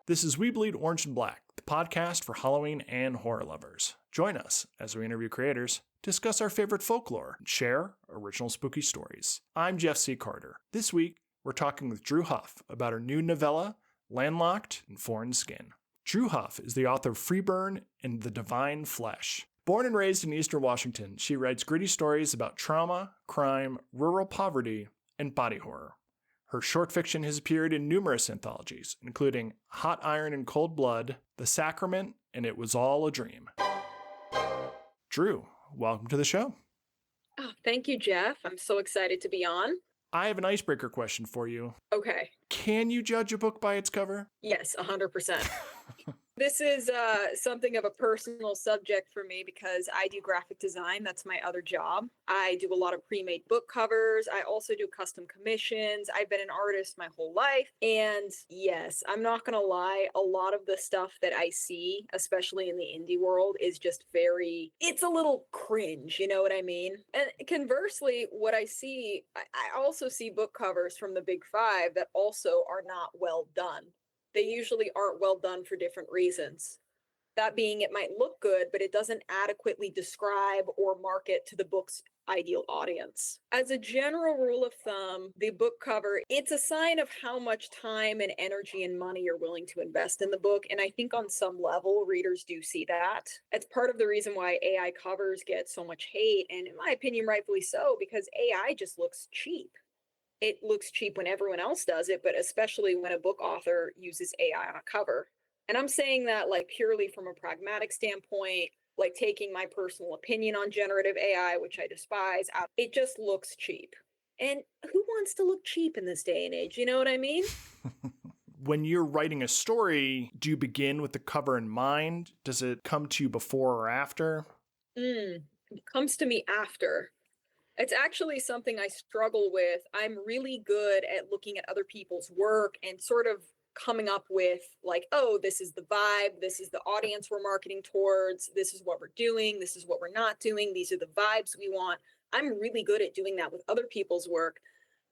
This is We Bleed Orange and Black, the podcast for Halloween and horror lovers. Join us as we interview creators, discuss our favorite folklore, and share original spooky stories. I'm Jeff C. Carter. This week, we're talking with Drew Huff about her new novella, Landlocked in Foreign Skin. Drew Huff is the author of Freeburn and The Divine Flesh. Born and raised in Eastern Washington, she writes gritty stories about trauma, crime, rural poverty, and body horror. Her short fiction has appeared in numerous anthologies, including Hot Iron and Cold Blood, The Sacrament, and It Was All a Dream. Drew, welcome to the show. Oh, thank you, Jeff. I'm so excited to be on. I have an icebreaker question for you. Okay. Can you judge a book by its cover? Yes, 100%. This is something of a personal subject for me because I do graphic design. That's my other job. I do a lot of pre-made book covers. I also do custom commissions. I've been an artist my whole life. And yes, I'm not going to lie. A lot of the stuff that I see, especially in the indie world, is just it's a little cringe. You know what I mean? And conversely, what I see, I also see book covers from the big five that also are not well done. They usually aren't well done for different reasons. That being, it might look good, but it doesn't adequately describe or market to the book's ideal audience. As a general rule of thumb, the book cover, it's a sign of how much time and energy and money you're willing to invest in the book. And I think on some level, readers do see that. It's part of the reason why AI covers get so much hate. And in my opinion, rightfully so, because AI just looks cheap. It looks cheap when everyone else does it, but especially when a book author uses AI on a cover. And I'm saying that like purely from a pragmatic standpoint, like taking my personal opinion on generative AI, which I despise, out. It just looks cheap. And who wants to look cheap in this day and age? You know what I mean? When you're writing a story, do you begin with the cover in mind? Does it come to you before or after? It comes to me after. It's actually something I struggle with. I'm really good at looking at other people's work and sort of coming up with like, oh, this is the vibe. This is the audience we're marketing towards. This is what we're doing. This is what we're not doing. These are the vibes we want. I'm really good at doing that with other people's work.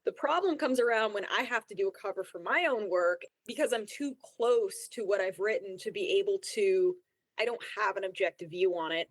The problem comes around when I have to do a cover for my own work because I'm too close to what I've written to be able to, I don't have an objective view on it.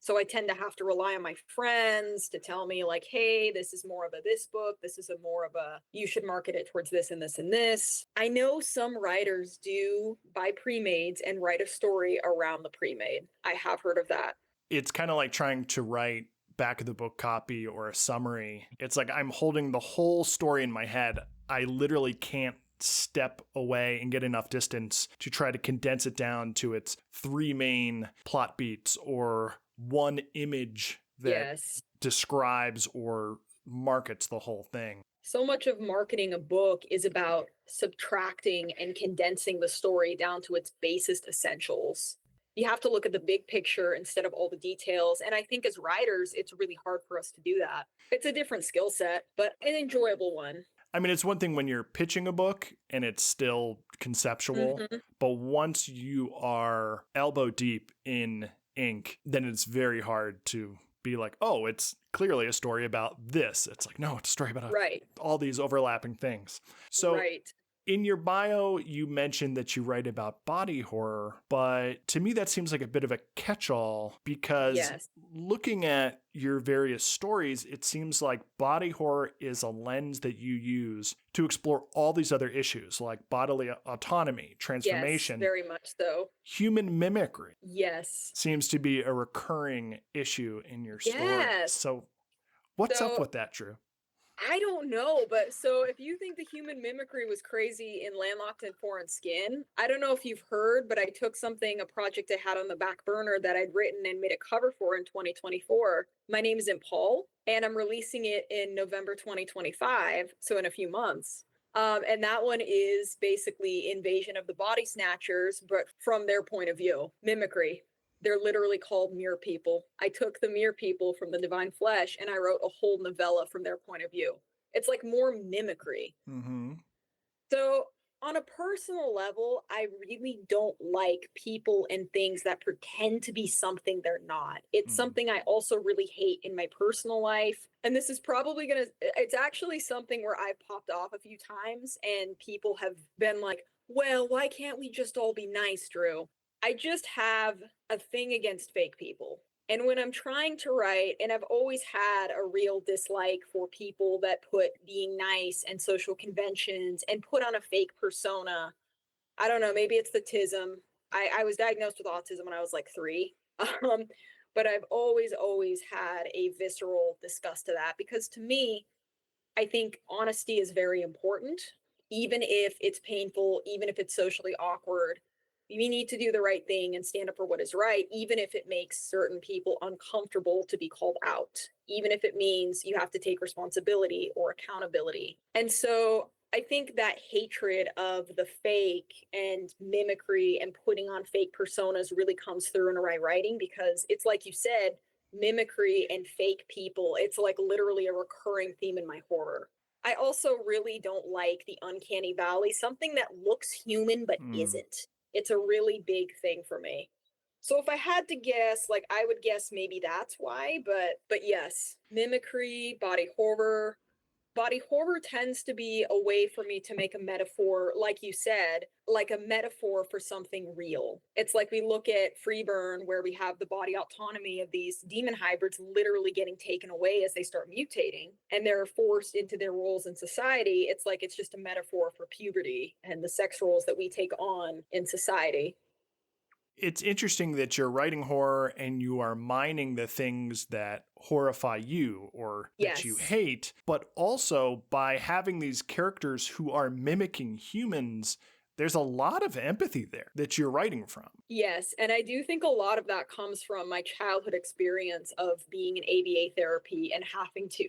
So I tend to have to rely on my friends to tell me like, hey, this is more of a this book. This is more of a, you should market it towards this and this and this. I know some writers do buy pre-mades and write a story around the pre-made. I have heard of that. It's kind of like trying to write back of the book copy or a summary. It's like I'm holding the whole story in my head. I literally can't step away and get enough distance to try to condense it down to its three main plot beats or one image that describes or markets the whole thing. So much of marketing a book is about subtracting and condensing the story down to its basest essentials. You have to look at the big picture instead of all the details. And I think as writers, it's really hard for us to do that. It's a different skill set, but an enjoyable one. I mean, it's one thing when you're pitching a book and it's still conceptual, but once you are elbow deep in ink, then it's very hard to be like, oh, it's clearly a story about this. It's like, no, it's a story about all these overlapping things. So in your bio, you mentioned that you write about body horror, but to me, that seems like a bit of a catch-all because looking at your various stories, it seems like body horror is a lens that you use to explore all these other issues like bodily autonomy, transformation. Yes, very much so. Human mimicry. Yes. Seems to be a recurring issue in your story. Yes. So what's up with that, Drew? I don't know, but so if you think the human mimicry was crazy in Landlocked in Foreign Skin, I don't know if you've heard, but I took a project I had on the back burner that I'd written and made a cover for in 2024. My name isn't Paul, and I'm releasing it in November 2025, so in a few months. And that one is basically Invasion of the Body Snatchers, but from their point of view, mimicry. They're literally called mere people. I took the mere people from The Divine Flesh and I wrote a whole novella from their point of view. It's like more mimicry. So on a personal level, I really don't like people and things that pretend to be something they're not. It's something I also really hate in my personal life. And this is probably it's actually something where I've popped off a few times and people have been like, Well, why can't we just all be nice, Drew? I just have a thing against fake people. And when I'm trying to write, and I've always had a real dislike for people that put being nice and social conventions and put on a fake persona. I don't know, maybe it's the tism. I was diagnosed with autism when I was like 3. Um, but I've always had a visceral disgust to that because to me, I think honesty is very important, even if it's painful, even if it's socially awkward. We need to do the right thing and stand up for what is right, even if it makes certain people uncomfortable to be called out, even if it means you have to take responsibility or accountability. And so I think that hatred of the fake and mimicry and putting on fake personas really comes through in my writing because it's like you said, mimicry and fake people. It's like literally a recurring theme in my horror. I also really don't like the uncanny valley, something that looks human but isn't. It's a really big thing for me. So if I had to guess, like I would guess maybe that's why, but yes, mimicry, body horror tends to be a way for me to make a metaphor, like you said, like a metaphor for something real. It's like we look at Freeburn, where we have the body autonomy of these demon hybrids literally getting taken away as they start mutating and they're forced into their roles in society. It's like it's just a metaphor for puberty and the sex roles that we take on in society. It's interesting that you're writing horror and you are mining the things that horrify you or that you hate, but also by having these characters who are mimicking humans, there's a lot of empathy there that you're writing from. Yes, and I do think a lot of that comes from my childhood experience of being in ABA therapy and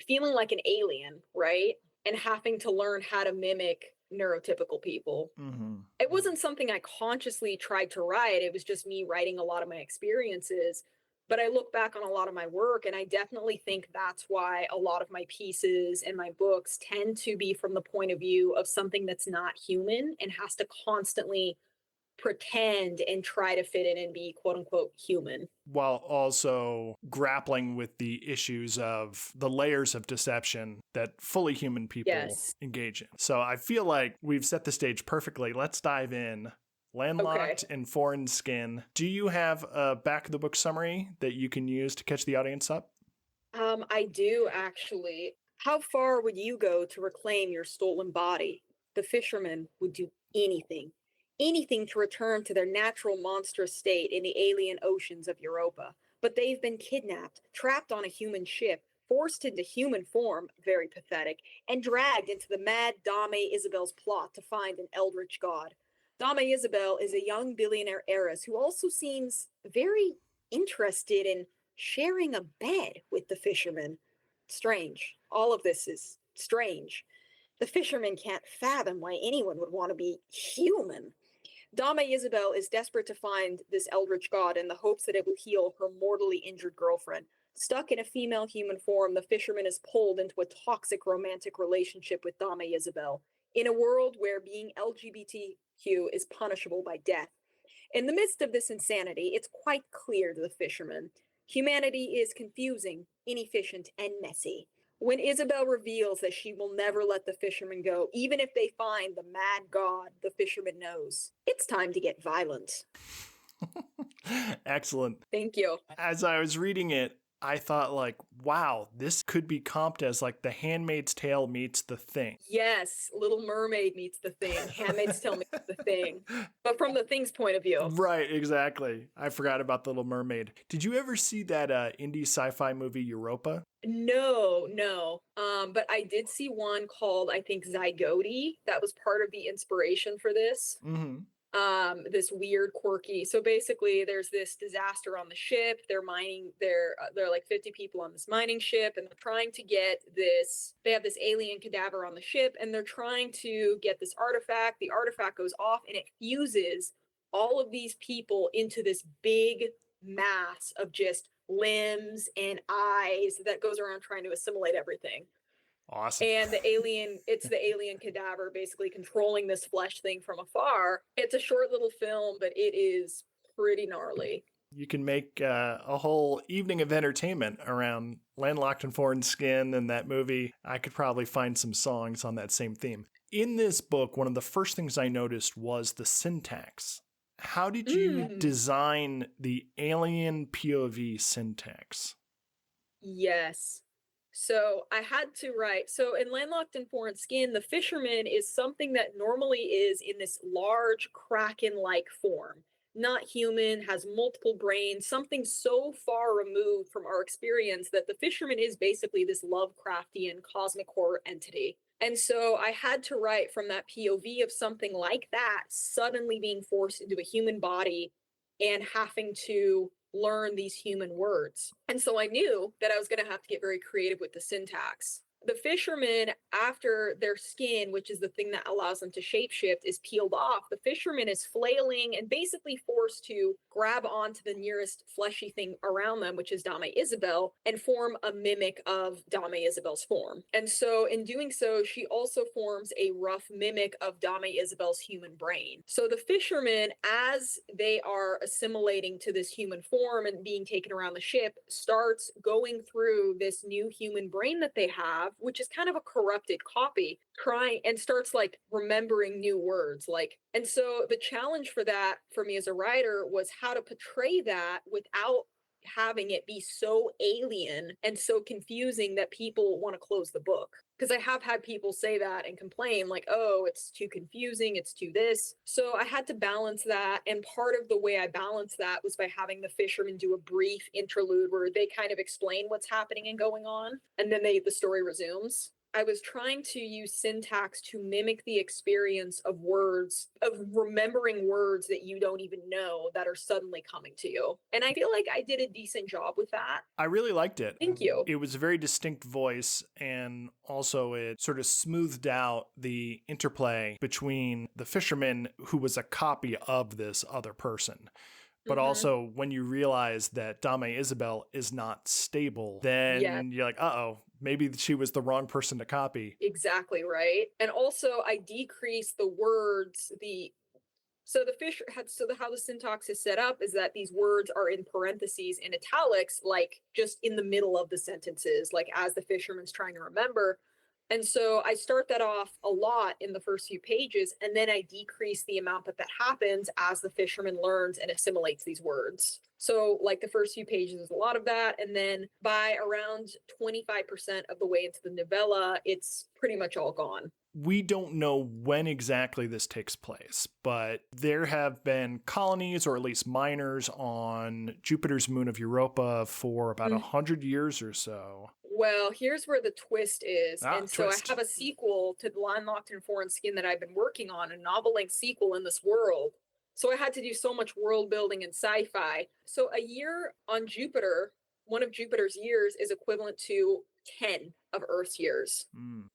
feeling like an alien, right? And having to learn how to mimic neurotypical people. It wasn't something I consciously tried to write. It was just me writing a lot of my experiences. But I look back on a lot of my work and I definitely think that's why a lot of my pieces and my books tend to be from the point of view of something that's not human and has to constantly pretend and try to fit in and be quote unquote human. While also grappling with the issues of the layers of deception that fully human people engage in. So I feel like we've set the stage perfectly. Let's dive in. Landlocked in Foreign Skin. Do you have a back of the book summary that you can use to catch the audience up? I do actually. How far would you go to reclaim your stolen body? The fishermen would do anything to return to their natural monstrous state in the alien oceans of Europa. But they've been kidnapped, trapped on a human ship, forced into human form, very pathetic, and dragged into the mad Dame Isabel's plot to find an eldritch god. Dame Isabel is a young billionaire heiress who also seems very interested in sharing a bed with the fishermen. Strange. All of this is strange. The fishermen can't fathom why anyone would want to be human. Dame Isabel is desperate to find this eldritch god in the hopes that it will heal her mortally injured girlfriend. Stuck in a female human form, the fisherman is pulled into a toxic romantic relationship with Dame Isabel, in a world where being LGBTQ is punishable by death. In the midst of this insanity, it's quite clear to the fisherman humanity is confusing, inefficient, and messy. When Isabel reveals that she will never let the fishermen go, even if they find the mad god, the fisherman knows it's time to get violent. Excellent. Thank you. As I was reading it, I thought like, wow, this could be comped as like The Handmaid's Tale meets The Thing. Yes, Little Mermaid meets The Thing. Handmaid's Tale meets The Thing. But from the Thing's point of view. Right, exactly. I forgot about The Little Mermaid. Did you ever see that indie sci-fi movie Europa? No. But I did see one called, I think, Zygote. That was part of the inspiration for this. This weird, quirky. So basically, there's this disaster on the ship. They're mining. There are like 50 people on this mining ship, and they're trying to get this. They have this alien cadaver on the ship, and they're trying to get this artifact. The artifact goes off, and it fuses all of these people into this big mass of just limbs and eyes that goes around trying to assimilate everything. Awesome. And it's the alien cadaver basically controlling this flesh thing from afar. It's a short little film, but it is pretty gnarly. You can make a whole evening of entertainment around Landlocked in Foreign Skin and that movie. I could probably find some songs on that same theme. In this book, one of the first things I noticed was the syntax. How did you design the alien POV syntax? Yes. So I had to write. So in Landlocked in Foreign Skin, the fisherman is something that normally is in this large kraken-like form. Not human, has multiple brains, something so far removed from our experience that the fisherman is basically this Lovecraftian cosmic horror entity. And so I had to write from that POV of something like that suddenly being forced into a human body and having to learn these human words. And so I knew that I was going to have to get very creative with the syntax. The fishermen, after their skin, which is the thing that allows them to shapeshift, is peeled off, the fisherman is flailing and basically forced to grab onto the nearest fleshy thing around them, which is Dame Isabel, and form a mimic of Dame Isabel's form. And so in doing so, she also forms a rough mimic of Dame Isabel's human brain. So the fishermen, as they are assimilating to this human form and being taken around the ship, starts going through this new human brain that they have, which is kind of a corrupted copy, trying and starts like remembering new words. And so the challenge for that for me as a writer was how to portray that without having it be so alien and so confusing that people want to close the book. Because I have had people say that and complain, like, oh, it's too confusing, it's too this. So I had to balance that. And part of the way I balanced that was by having the fishermen do a brief interlude where they kind of explain what's happening and going on. And then the story resumes. I was trying to use syntax to mimic the experience of words, of remembering words that you don't even know that are suddenly coming to you. And I feel like I did a decent job with that. I really liked it. Thank you. It was a very distinct voice, and also it sort of smoothed out the interplay between the fisherman, who was a copy of this other person. But also, when you realize that Dame Isabel is not stable, then you're like, uh-oh, maybe she was the wrong person to copy. Exactly right. And also, I decreased the words, so how the syntax is set up is that these words are in parentheses in italics, like just in the middle of the sentences, like as the fisherman's trying to remember. And so I start that off a lot in the first few pages, and then I decrease the amount that happens as the fisherman learns and assimilates these words. So like the first few pages is a lot of that, and then by around 25% of the way into the novella, it's pretty much all gone. We don't know when exactly this takes place, but there have been colonies, or at least miners, on Jupiter's moon of Europa for about 100 years or so. Well, here's where the twist is. So twist. I have a sequel to Landlocked in Foreign Skin that I've been working on, a novel-length sequel in this world. So I had to do so much world building and sci-fi. So a year on Jupiter, one of Jupiter's years is equivalent to 10 of Earth's years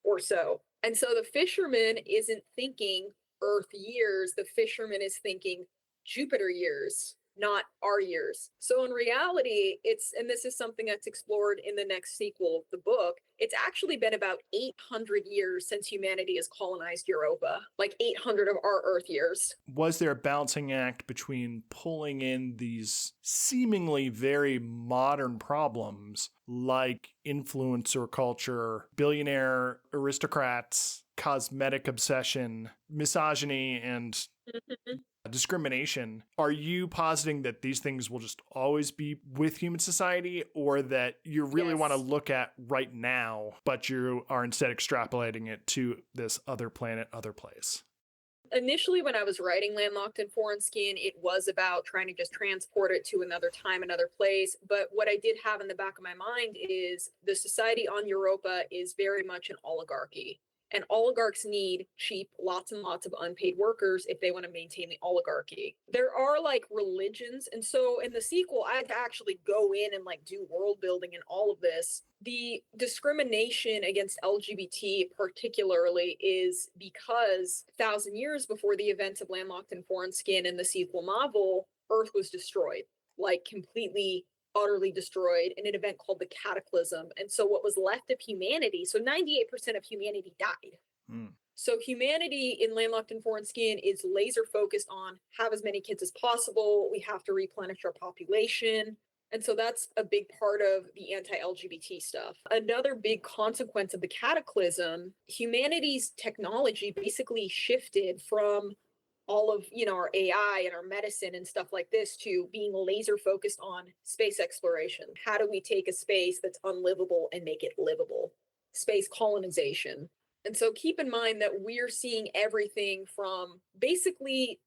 or so. And so the fisherman isn't thinking Earth years. The fisherman is thinking Jupiter years, not our years. So in reality, and this is something that's explored in the next sequel of the book, it's actually been about 800 years since humanity has colonized Europa, like 800 of our Earth years. Was there a balancing act between pulling in these seemingly very modern problems like influencer culture, billionaire aristocrats, cosmetic obsession, misogyny, and discrimination? Are you positing that these things will just always be with human society, or that you really want to look at right now, but you are instead extrapolating it to this other planet, other place? Initially, when I was writing Landlocked in Foreign Skin, it was about trying to just transport it to another time, another place. But what I did have in the back of my mind is the society on Europa is very much an oligarchy. And oligarchs need cheap, lots and lots of unpaid workers if they want to maintain the oligarchy. There are like religions. And so in the sequel, I had to actually go in and like do world building and all of this. The discrimination against LGBT particularly is because 1,000 years before the events of Landlocked in Foreign Skin and the sequel novel, Earth was destroyed, like completely utterly destroyed in an event called the Cataclysm. And so what was left of humanity, so 98% of humanity died. So humanity in Landlocked in Foreign Skin is laser focused on have as many kids as possible. We have to replenish our population. And so that's a big part of the anti-LGBT stuff. Another big consequence of the cataclysm, humanity's technology basically shifted from all of, our AI and our medicine and stuff like this to being laser focused on space exploration. How do we take a space that's unlivable and make it livable? Space colonization. And so keep in mind that we're seeing everything from basically,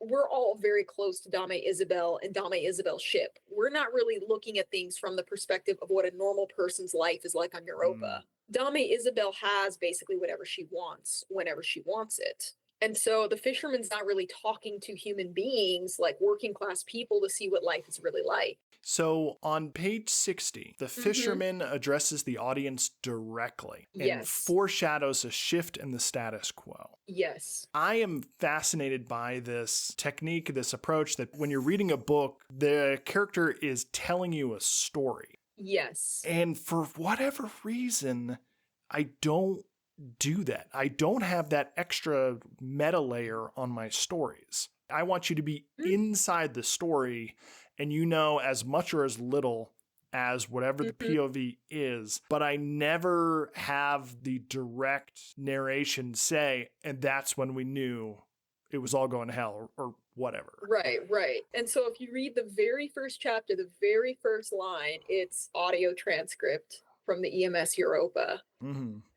we're all very close to Dame Isabel and Dame Isabel's ship. We're not really looking at things from the perspective of what a normal person's life is like on Europa. Dame Isabel has basically whatever she wants, whenever she wants it. And so the fisherman's not really talking to human beings like working class people to see what life is really like. So on page 60, the fisherman addresses the audience directly and foreshadows a shift in the status quo. Yes. I am fascinated by this technique, this approach that when you're reading a book, the character is telling you a story. Yes. And for whatever reason, I don't do that. I don't have that extra meta layer on my stories. I want you to be inside the story and you know as much or as little as whatever the POV is, but I never have the direct narration say, and that's when we knew it was all going to hell or whatever. Right. And so if you read the very first chapter, the very first line, it's audio transcript from the EMS Europa.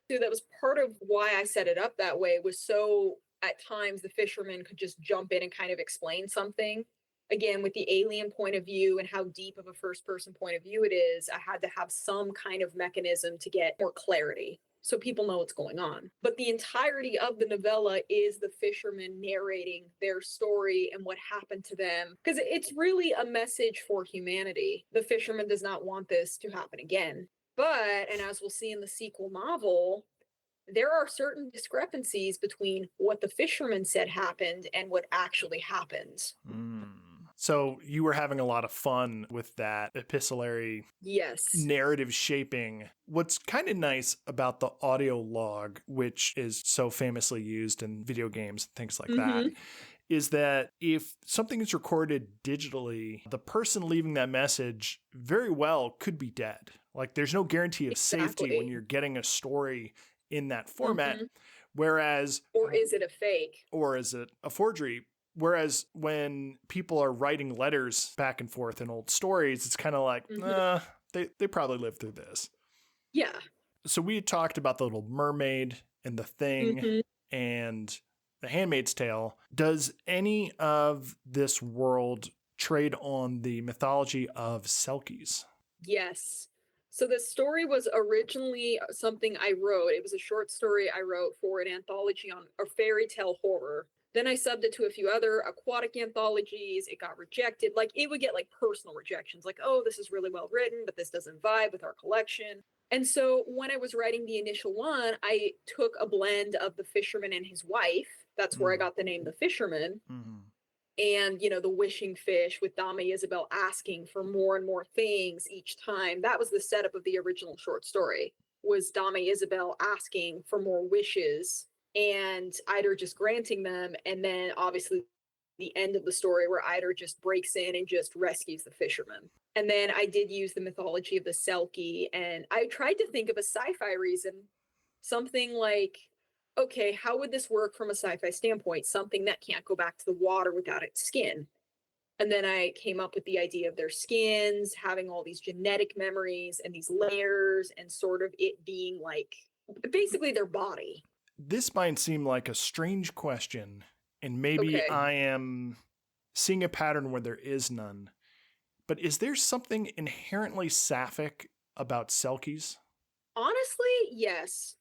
So that was part of why I set it up that way, was so at times the fisherman could just jump in and kind of explain something. Again, with the alien point of view and how deep of a first person point of view it is, I had to have some kind of mechanism to get more clarity so people know what's going on. But the entirety of the novella is the fisherman narrating their story and what happened to them, because it's really a message for humanity. The fisherman does not want this to happen again. But, and as we'll see in the sequel novel, there are certain discrepancies between what the fisherman said happened and what actually happened. So you were having a lot of fun with that epistolary narrative shaping. What's kind of nice about the audio log, which is so famously used in video games and things like that, is that if something is recorded digitally, the person leaving that message very well could be dead. Like there's no guarantee of safety when you're getting a story in that format. Whereas... Or is it a fake? Or is it a forgery? Whereas when people are writing letters back and forth in old stories, it's kind of like, they probably lived through this. Yeah. So we had talked about the Little Mermaid and The Thing and The Handmaid's Tale. Does any of this world trade on the mythology of Selkies? Yes. So the story was originally something I wrote. It was a short story I wrote for an anthology on a fairy tale horror. Then I subbed it to a few other aquatic anthologies. It got rejected. Like it would get like personal rejections, like, oh, this is really well written, but this doesn't vibe with our collection. And so when I was writing the initial one, I took a blend of the fisherman and his wife. That's where I got the name The Fisherman. And, the wishing fish with Dame Isabel asking for more and more things each time. That was the setup of the original short story, was Dame Isabel asking for more wishes and Eider just granting them. And then obviously the end of the story where Eider just breaks in and just rescues the fisherman. And then I did use the mythology of the Selkie, and I tried to think of a sci-fi reason, something like, okay, how would this work from a sci-fi standpoint? Something that can't go back to the water without its skin. And then I came up with the idea of their skins having all these genetic memories and these layers, and sort of it being like basically their body. This might seem like a strange question, and maybe I am seeing a pattern where there is none. But is there something inherently sapphic about Selkies? Honestly, yes.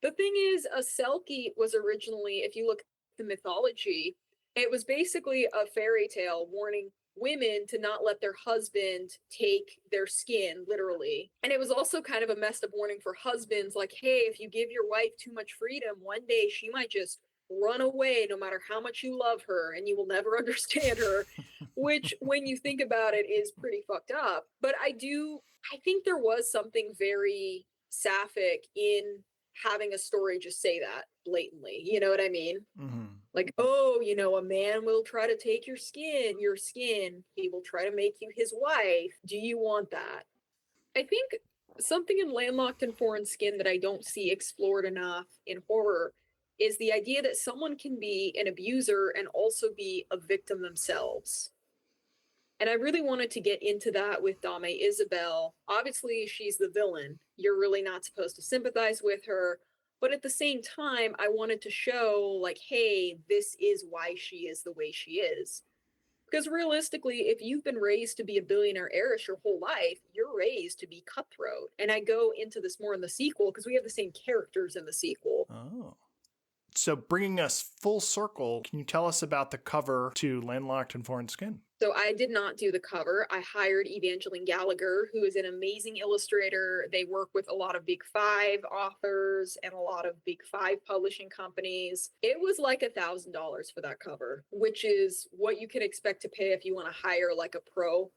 The thing is, a Selkie was originally, if you look at the mythology, it was basically a fairy tale warning women to not let their husband take their skin, literally. And it was also kind of a messed up warning for husbands, like, hey, if you give your wife too much freedom, one day she might just run away no matter how much you love her, and you will never understand her, which, when you think about it, is pretty fucked up. But I think there was something very sapphic in having a story just say that blatantly. You know what I mean? Mm-hmm. Like, oh, a man will try to take your skin. He will try to make you his wife. Do you want that? I think something in Landlocked in Foreign Skin that I don't see explored enough in horror is the idea that someone can be an abuser and also be a victim themselves. And I really wanted to get into that with Dame Isabel. Obviously, she's the villain. You're really not supposed to sympathize with her. But at the same time, I wanted to show, like, hey, this is why she is the way she is. Because realistically, if you've been raised to be a billionaire heiress your whole life, you're raised to be cutthroat. And I go into this more in the sequel because we have the same characters in the sequel. Oh. So bringing us full circle, can you tell us about the cover to Landlocked in Foreign Skin? So I did not do the cover. I hired Evangeline Gallagher, who is an amazing illustrator. They work with a lot of Big Five authors and a lot of Big Five publishing companies. It was like $1,000 for that cover, which is what you can expect to pay if you want to hire like a pro.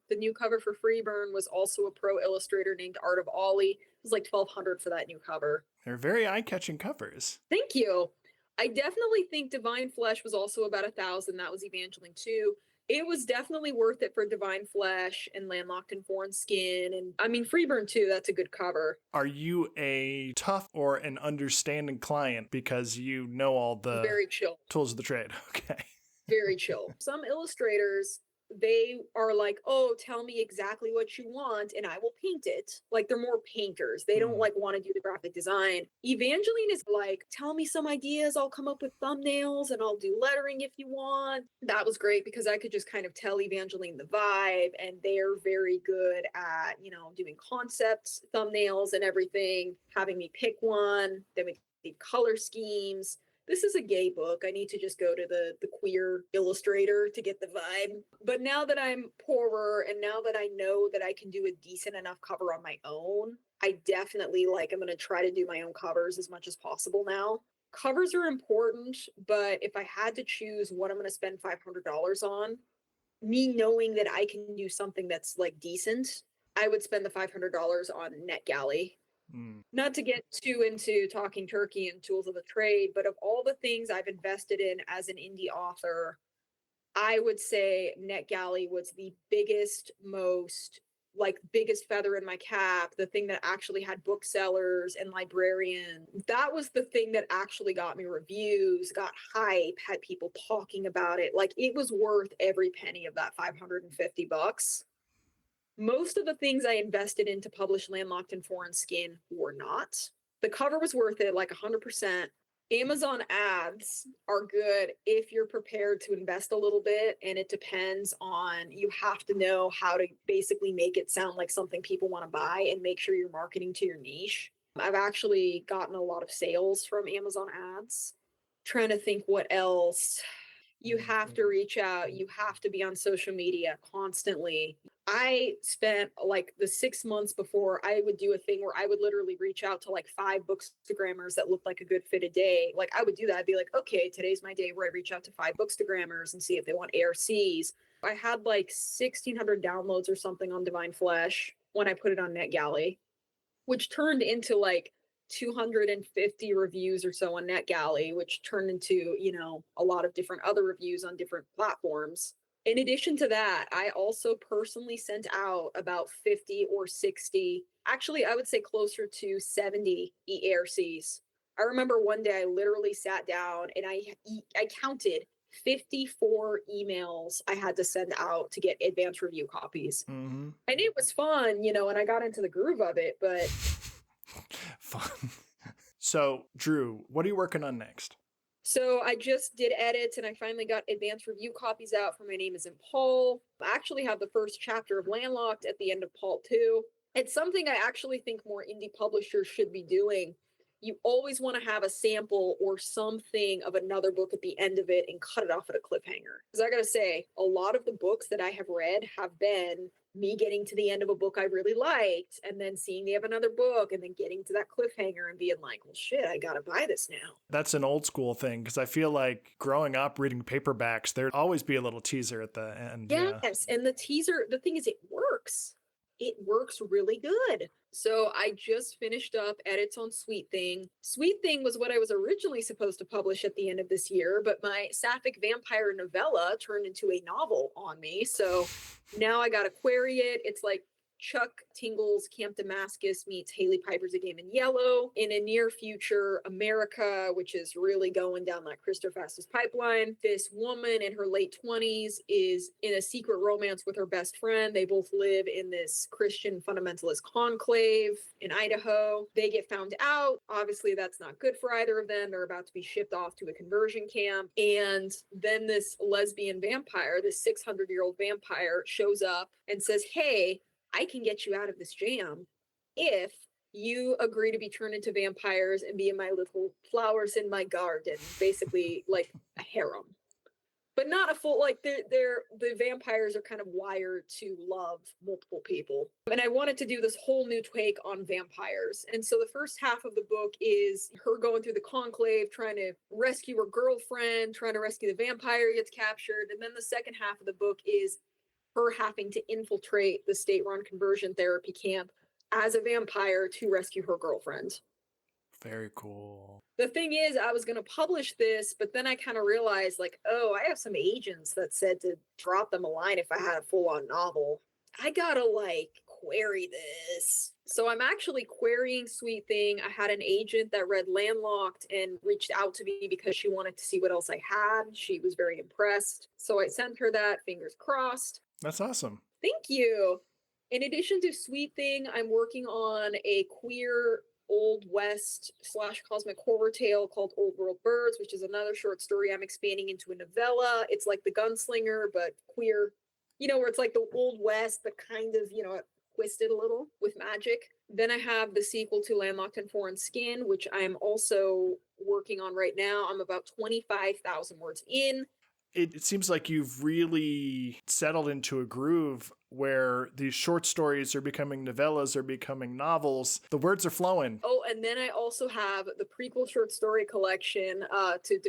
The new cover for Freeburn was also a pro illustrator named Art of Ollie. It was like $1,200 for that new cover. They're very eye-catching covers. Thank you. I definitely think Divine Flesh was also about $1,000. That was Evangeline too. It was definitely worth it for Divine Flesh and Landlocked in Foreign Skin. And I mean, Freeburn too, that's a good cover. Are you a tough or an understanding client because you know all the very chill tools of the trade? Okay. Very chill. Some illustrators, they are like, oh, tell me exactly what you want and I will paint it. Like they're more painters. They don't like want to do the graphic design. Evangeline is like, tell me some ideas. I'll come up with thumbnails and I'll do lettering if you want. That was great because I could just kind of tell Evangeline the vibe, and they're very good at, doing concepts, thumbnails and everything, having me pick one. Then we did color schemes. This is a gay book. I need to just go to the queer illustrator to get the vibe. But now that I'm poorer and now that I know that I can do a decent enough cover on my own, I definitely I'm going to try to do my own covers as much as possible now. Covers are important, but if I had to choose what I'm going to spend $500 on, me knowing that I can do something that's decent, I would spend the $500 on NetGalley. Not to get too into talking turkey and tools of the trade, but of all the things I've invested in as an indie author, I would say NetGalley was the biggest feather in my cap, the thing that actually had booksellers and librarians. That was the thing that actually got me reviews, got hype, had people talking about it. It was worth every penny of that $550. Most of the things I invested in to publish Landlocked in Foreign Skin were not. The cover was worth it, 100%. Amazon ads are good if you're prepared to invest a little bit, and it depends on, you have to know how to basically make it sound like something people want to buy and make sure you're marketing to your niche. I've actually gotten a lot of sales from Amazon ads. Trying to think what else. You have to reach out. You have to be on social media constantly. I spent the 6 months before, I would do a thing where I would literally reach out to 5 bookstagrammers that looked like a good fit a day. I would do that. I'd be like, okay, today's my day where I reach out to 5 bookstagrammers and see if they want ARCs. I had 1,600 downloads or something on Divine Flesh when I put it on NetGalley, which turned into 250 reviews or so on NetGalley, which turned into, a lot of different other reviews on different platforms. In addition to that, I also personally sent out about 50 or 60, actually, I would say closer to 70 EARCs. I remember one day I literally sat down and I counted 54 emails I had to send out to get advance review copies. Mm-hmm. And it was fun, and I got into the groove of it, but... Fun. So, Drew, what are you working on next? So I just did edits and I finally got advanced review copies out for My Name Isn't Paul. I actually have the first chapter of Landlocked at the end of Paul 2. It's something I actually think more indie publishers should be doing. You always want to have a sample or something of another book at the end of it and cut it off at a cliffhanger. Because I gotta say, a lot of the books that I have read have been me getting to the end of a book I really liked and then seeing they have another book and then getting to that cliffhanger and being like, well, shit, I gotta buy this now. That's an old school thing because I feel like growing up reading paperbacks, there'd always be a little teaser at the end. Yes, and the teaser, the thing is, it works. it works really good. So I just finished up edits on Sweet Thing. Sweet Thing was what I was originally supposed to publish at the end of this year, but my Sapphic vampire novella turned into a novel on me. So now I got to query it. It's like Chuck Tingle's Camp Damascus meets Haley Piper's A Game in Yellow. In a near future America, which is really going down that Christopher Fast's pipeline, this woman in her late 20s is in a secret romance with her best friend. They both live in this Christian fundamentalist conclave in Idaho. They get found out. Obviously, that's not good for either of them. They're about to be shipped off to a conversion camp. And then this lesbian vampire, this 600-year-old vampire, shows up and says, hey, I can get you out of this jam if you agree to be turned into vampires and be in my little flowers in my garden, basically like a harem. But not a full, like the vampires are kind of wired to love multiple people. And I wanted to do this whole new take on vampires. And so the first half of the book is her going through the conclave, trying to rescue her girlfriend, trying to rescue the vampire who gets captured. And then the second half of the book is her having to infiltrate the state-run conversion therapy camp as a vampire to rescue her girlfriend. Very cool. The thing is, I was going to publish this, but then I kind of realized, like, oh, I have some agents that said to drop them a line if I had a full-on novel. I gotta, like, query this. So I'm actually querying Sweet Thing. I had an agent that read Landlocked and reached out to me because she wanted to see what else I had. She was very impressed. So I sent her that, fingers crossed. That's awesome. Thank you. In addition to Sweet Thing, I'm working on a queer Old West / cosmic horror tale called Old World Birds, which is another short story I'm expanding into a novella. It's like The Gunslinger, but queer. You know, where it's like the Old West, but kind of, you know, twisted a little with magic. Then I have the sequel to Landlocked in Foreign Skin, which I'm also working on right now. I'm about 25,000 words in. It seems like you've really settled into a groove where these short stories are becoming novellas, are becoming novels. The words are flowing. Oh, and then I also have the prequel short story collection to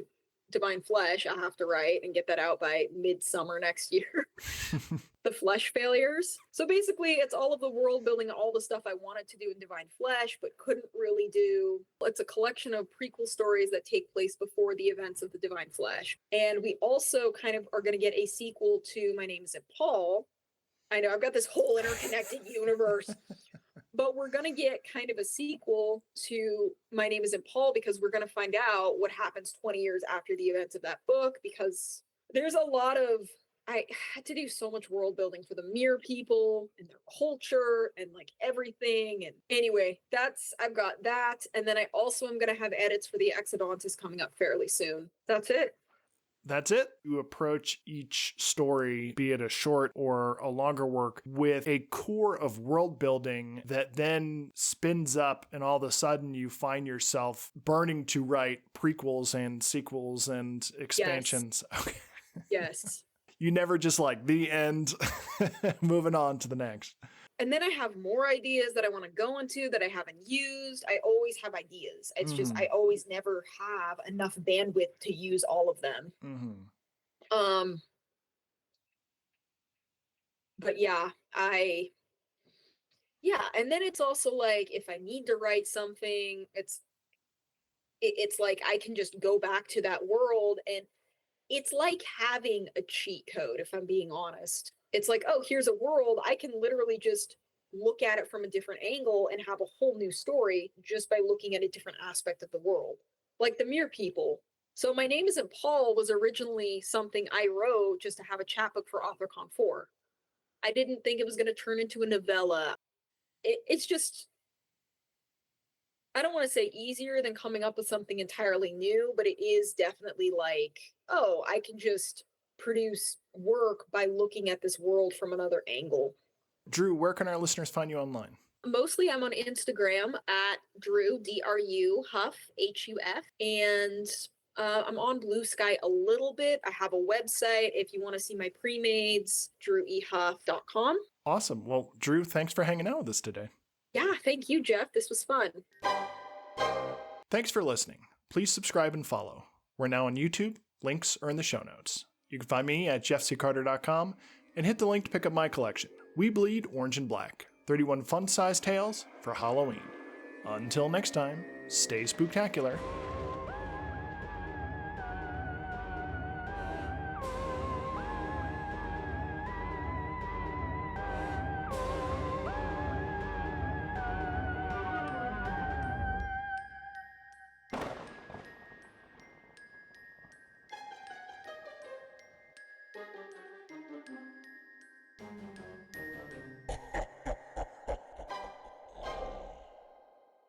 Divine Flesh. I have to write and get that out by midsummer next year. The Flesh Failures. So basically, it's all of the world building, all the stuff I wanted to do in Divine Flesh, but couldn't really do. It's a collection of prequel stories that take place before the events of the Divine Flesh. And we also kind of are going to get a sequel to My Name Isn't Paul. I know I've got this whole interconnected universe. But we're going to get kind of a sequel to My Name Isn't Paul because we're going to find out what happens 20 years after the events of that book, because there's a lot of, I had to do so much world building for the Mere people and their culture and like everything. And anyway, I've got that. And then I also am going to have edits for the Exodontus coming up fairly soon. That's it. That's it. You approach each story, be it a short or a longer work, with a core of world building that then spins up, and all of a sudden you find yourself burning to write prequels and sequels and expansions. Yes. Okay. Yes. You never just like the end, moving on to the next. And then I have more ideas that I want to go into that I haven't used. I always have ideas. It's just I always never have enough bandwidth to use all of them. But yeah, and then it's also like if I need to write something, it's like I can just go back to that world, and it's like having a cheat code, if I'm being honest. It's like, oh, here's a world. I can literally just look at it from a different angle and have a whole new story just by looking at a different aspect of the world. Like the Mere people. So My Name Isn't Paul was originally something I wrote just to have a chapbook for AuthorCon 4. I didn't think it was going to turn into a novella. It's just, I don't want to say easier than coming up with something entirely new, but it is definitely like, oh, I can just produce work by looking at this world from another angle. Drew, where can our listeners find you online? Mostly I'm on Instagram at Drew, Drew Huff, Huff, and I'm on Blue Sky a little bit. I have a website if you want to see my pre-mades, drewehuff.com. Awesome. Well, Drew, thanks for hanging out with us today. Yeah, thank you, Jeff. This was fun. Thanks for listening. Please subscribe and follow. We're now on YouTube. Links are in the show notes. You can find me at jeffccarter.com and hit the link to pick up my collection, We Bleed Orange and Black, 31 fun-sized tales for Halloween. Until next time, stay spooktacular.